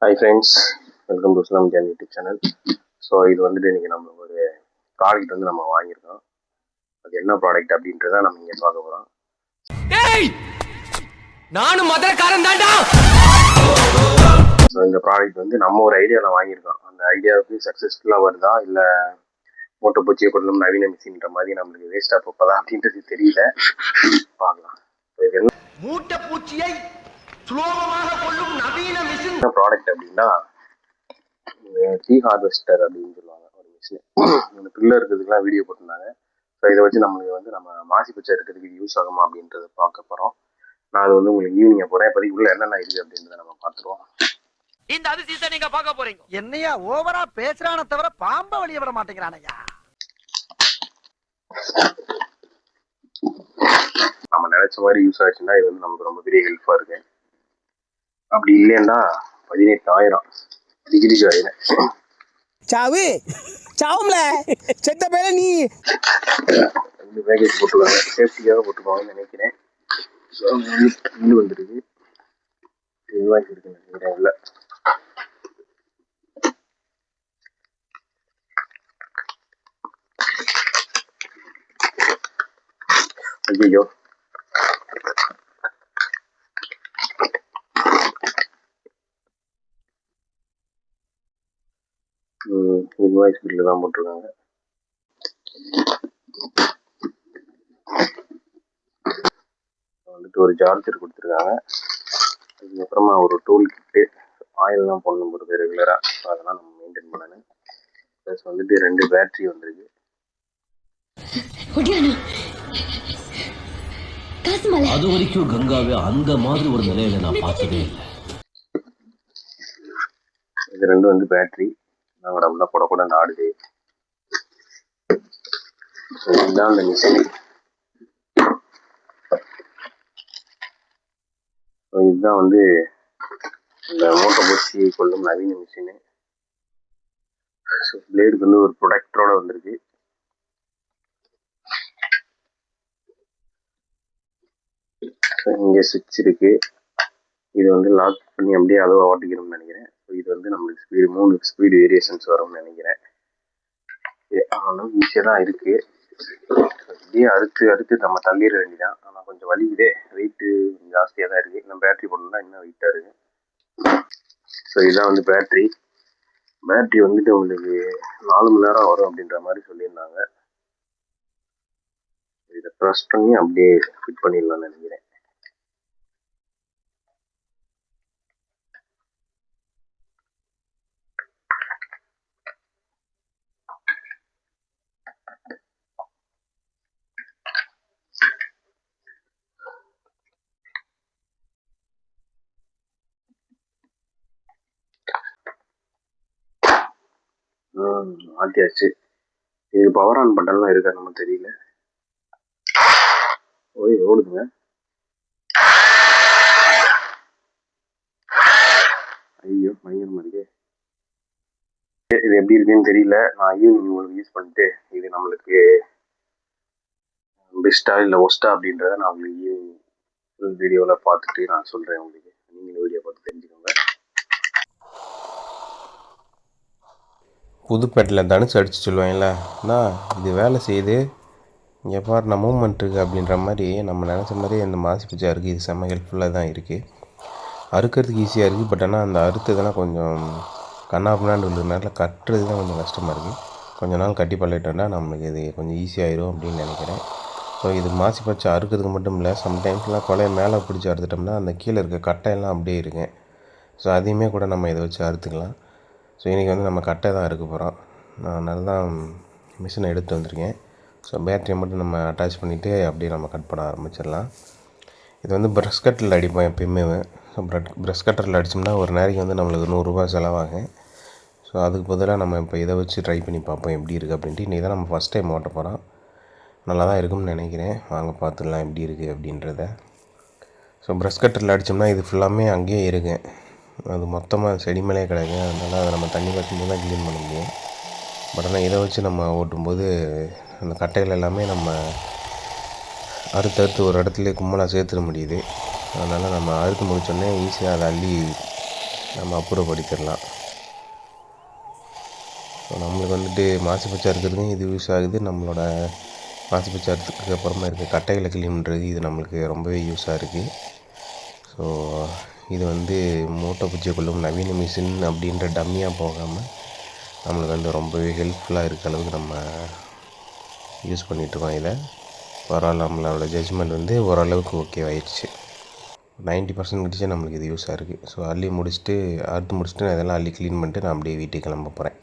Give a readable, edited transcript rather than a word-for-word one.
Hi friends, welcome to Islam John YouTube channel. So இது வந்துட்டு இன்றைக்கி நம்ம ஒரு ப்ராடக்ட் வந்து நம்ம வாங்கியிருக்கோம். அது என்ன ப்ராடக்ட் அப்படின்றத நம்ம இங்கே பார்க்க போகிறோம். நானும் மதுரக்காரன் தான்டா. ஸோ இந்த ப்ராடக்ட் வந்து நம்ம ஒரு ஐடியாவில் வாங்கியிருக்கோம். அந்த ஐடியாவுக்கு சக்ஸஸ்ஃபுல்லாக வருதா இல்லை மூட்டை பூச்சியை கொள்ளும் நவீன மிஷின்ற மாதிரி நம்மளுக்கு வேஸ்ட்டாக போப்பதா அப்படின்றது தெரியல. பார்க்கலாம். இது என்ன மூட்டை பூச்சியை சுலோகமாக கொள்ளும் நவீன மிஷின் ப்ராடக்ட் அப்படின்னா டீ ஹார்வெஸ்டர் அப்படின்னு சொல்லுவாங்க. ஒரு மிஷின் இந்த பில்லர் இருக்கிறதுக்குலாம் வீடியோ போட்டிருந்தாங்க. ஸோ இதை வச்சு நம்மளுக்கு வந்து நம்ம மாசி பச்சை இருக்கிறதுக்கு யூஸ் ஆகுமா அப்படின்றத பார்க்க போகிறோம். நான் அது வந்து உங்களுக்கு ஈவினிங் போகிறேன். இப்போதைக்கு உள்ள என்னென்ன இருக்குது அப்படின்றத நம்ம பார்த்துருவோம். இந்த அதிசயத்தை நீங்க பார்க்க போறீங்க. என்னையா ஓவரா பேசுறானே தவிர பாம்ப வெளிய விட மாட்டேங்கிறானையா. நம்ம நினைச்ச மாதிரி யூஸ் ஆச்சுன்னா இது வந்து நமக்கு ரொம்ப பெரிய ஹெல்ப்ஃபாக இருக்கு. அப்படி இல்லைன்னா 18,000 டிகிரி சாவு சாவும்ல செத்த பேர நீ ரெண்டு பேக்கேஜ் போட்டுருக்காங்க. சேஃப்டிக்காக போட்டுருவாங்கன்னு நினைக்கிறேன். ஸோ இன்னும் வந்துருக்கு இன்வாய்ஸ் இருக்கு நினைக்கிறேன். இல்லை ஐயோ இன்வாய்ஸ் பில்லு தான் போட்டிருக்காங்க. வந்துட்டு ஒரு சார்ஜர் கொடுத்துருக்காங்க. அதுக்கப்புறமா ஒரு டூல் கிட்டு, ஆயிலெலாம் போடணும் போகிறது ரெகுலராக. அதெல்லாம் நம்ம மெயின்டைன் பண்ணணும். ப்ளஸ் வந்துட்டு 2 பேட்ரி வந்துருக்கு. அது வரைக்கும் கங்காவே அந்த மாதிரி ஒரு நிலையில நான் பார்த்ததே இல்லை. இது 2 வந்து பேட்ரி. நாங்கள் நம்மளா போடக்கூட ஆடுது. இதுதான் அந்த மிஷின். இதுதான் வந்து இந்த மூட்டை பூச்சியை கொள்ளும் நவீன மிஷினு. ஸோ பிளேடுக்கு வந்து ஒரு ப்ரொடக்டரோட வந்திருக்கு. இங்கே சுவிட்ச் இருக்கு. இது வந்து லாக் பண்ணி அப்படியே அதை ஓட்டிக்கணும்னு நினைக்கிறேன். ஸோ இது வந்து நம்மளுக்கு ஸ்பீடு 3 ஸ்பீடு வேரியேஷன்ஸ் வரும்னு நினைக்கிறேன். ஆனால் ஈஸியாக தான் இருக்கு. அப்படியே அறுத்து நம்ம தள்ளிட வேண்டியதான். ஆனால் கொஞ்சம் வலிக்குதே, வெயிட்டு ஜாஸ்தியாக தான் இருக்கு. நம்ம பேட்டரி போடணும்னா இன்னும் வெயிட்டாக இருக்கு. ஸோ இதுதான் வந்து பேட்டரி வந்துட்டு உங்களுக்கு 4 மணி நேரம் வரும் அப்படின்ற மாதிரி சொல்லியிருந்தாங்க. இதை ப்ரெஸ் பண்ணி அப்படியே ஃபிட் பண்ணிடலாம்னு நினைக்கிறேன். மாட்டியாச்சு. இது பவர் ஆன் பட்டன்லாம் இருக்கா நம்ம தெரியல. ஓடுதுங்க. ஐயோ பயங்கரமா இருக்கே. இது எப்படி இருக்குன்னு தெரியல. நான் ஈவினிங் உங்களுக்கு யூஸ் பண்ணிட்டு இது நம்மளுக்கு பெஸ்ட்டா இல்லை ஒஸ்ட்டா அப்படின்றத நான் உங்களுக்கு ஈவினிங் ஃபுல் வீடியோவில் பார்த்துட்டு நான் சொல்கிறேன். உங்களுக்கு நீங்களும் வீடியோ பார்த்து தெரிஞ்சுக்கோங்க. புதுப்பேட்டையில் தனுசு அடித்து சொல்லுவாங்கல்ல, நான் இது வேலை செய்யுது இங்கே பாரு நான் மூவ்மெண்ட் இருக்குது அப்படின்ற மாதிரி நம்ம நினச்ச மாதிரியே இந்த மாசி பச்சை இருக்குது. இது செம்ம ஹெல்ப்ஃபுல்லாக தான் இருக்குது. அறுக்கிறதுக்கு ஈஸியாக இருக்குது. பட் ஆனால் அந்த அறுத்ததெல்லாம் கொஞ்சம் கண்ணாப்பினான்னு உள்ளதுனால கட்டுறது தான் கொஞ்சம் கஷ்டமாக இருக்குது. கொஞ்ச நாள் கட்டி பழகிட்டோன்னா நம்மளுக்கு இது கொஞ்சம் ஈஸியாகிடும் அப்படின்னு நினைக்கிறேன். ஸோ இது மாசி பச்சை அறுக்கிறதுக்கு மட்டும் இல்லை, சம்டைம்ஸ்லாம் கொலையை மேலே பிடிச்சி அறுத்துட்டோம்னா அந்த கீழே இருக்க கட்டையெல்லாம் அப்படியே இருக்குங்க. ஸோ அதையுமே கூட நம்ம இதை வச்சு அறுத்துக்கலாம். ஸோ இன்றைக்கி வந்து நம்ம கட்டை தான் அறுக்க போகிறோம். நான் அதனால தான் மிஷினை எடுத்து வந்திருக்கேன். ஸோ பேட்டரியை மட்டும் நம்ம அட்டாச் பண்ணிவிட்டு அப்படியே நம்ம கட் பண்ண ஆரம்பிச்சிடலாம். இது வந்து ப்ரஷ் கட்டரில் அடிப்போம் எப்பயுமே. ஸோ ப்ரஷ் கட்டரில் அடித்தோம்னா ஒரு நாளைக்கு வந்து நம்மளுக்கு 100 ரூபா செலவாகும். ஸோ அதுக்கு பதிலாக நம்ம இப்போ இதை வச்சு ட்ரை பண்ணி பார்ப்போம் எப்படி இருக்குது அப்படின்ட்டு. இன்றைக்கி தான் நம்ம ஃபஸ்ட் டைம் ஓட்ட போகிறோம். நல்லா தான் இருக்கும்னு நினைக்கிறேன். வாங்க பார்த்துடலாம் எப்படி இருக்குது அப்படின்றத. ஸோ ப்ரஷ் கட்டரில் அடித்தோம்னா இது ஃபுல்லாமே அங்கேயே இருக்குது. அது மொத்தமாக செடி மேலே கிடைக்கும். அதனால் அதை நம்ம தண்ணி பார்த்துட்டு தான் க்ளீன் பண்ண முடியும். பட் ஆனால் இதை வச்சு நம்ம ஓட்டும்போது அந்த கட்டைகள் எல்லாமே நம்ம அறுத்து ஒரு இடத்துல கும்பலாக சேர்த்துட முடியுது. அதனால் நம்ம அறுத்து முடித்தோடனே ஈஸியாக அதை அள்ளி நம்ம அப்புறப்படுத்திடலாம். ஸோ நம்மளுக்கு வந்துட்டு மாசு பச்சா இருக்கிறதுக்கும் இது யூஸ் ஆகுது. நம்மளோட மாசு பச்சாரத்துக்கு அப்புறமா இருக்க கட்டைகளை க்ளீன் பண்ணுறது இது நம்மளுக்கு ரொம்பவே யூஸாக இருக்குது. ஸோ இது வந்து மூட்டை பூச்சியை கொள்ளும் நவீன மிஷின் அப்படின்ற டம்மியாக போகாமல் நம்மளுக்கு வந்து ரொம்பவே ஹெல்ப்ஃபுல்லாக இருக்க அளவுக்கு நம்ம யூஸ் பண்ணிகிட்ருக்கோம். இதை ஓவரால் நம்மளோட ஜட்ஜ்மெண்ட் வந்து ஓரளவுக்கு ஓகே ஆயிடுச்சு. 90% கிட்டே நம்மளுக்கு இது யூஸாக இருக்குது. ஸோ அள்ளி முடிச்சுட்டு நான் இதெல்லாம் அள்ளி க்ளீன் பண்ணிட்டு நான் அப்படியே வீட்டுக்கு கிளம்ப போகிறேன்.